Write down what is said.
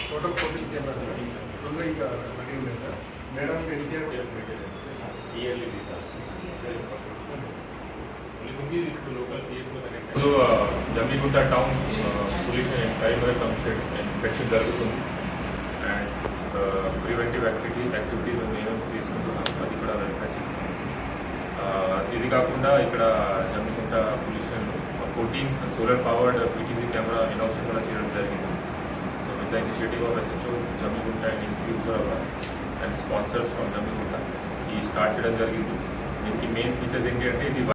Total 14 camera sir total ಈಗ ಲಗಿ ಇದೆ sir madam NTR yearly so Jammikunta town police primary commissionerate inspection జరుగుతుంది and preventive activities మేము తీసుకుంటున్నాం, అది కూడా వెరిఫై చేస్తున్నాం. ఇది కాకుండా ఇక్కడ Jammikunta police station 14 solar powered PTC camera install కూడా చేయడం జరిగింది. So with the initiative of SHO Jammikunta and EC Huzurabad and sponsors from Jammikunta ఈ స్టార్ట్ చేయడం జరిగింది. దీనికి మెయిన్ ఫీచర్స్ ఏంటి అంటే ఇది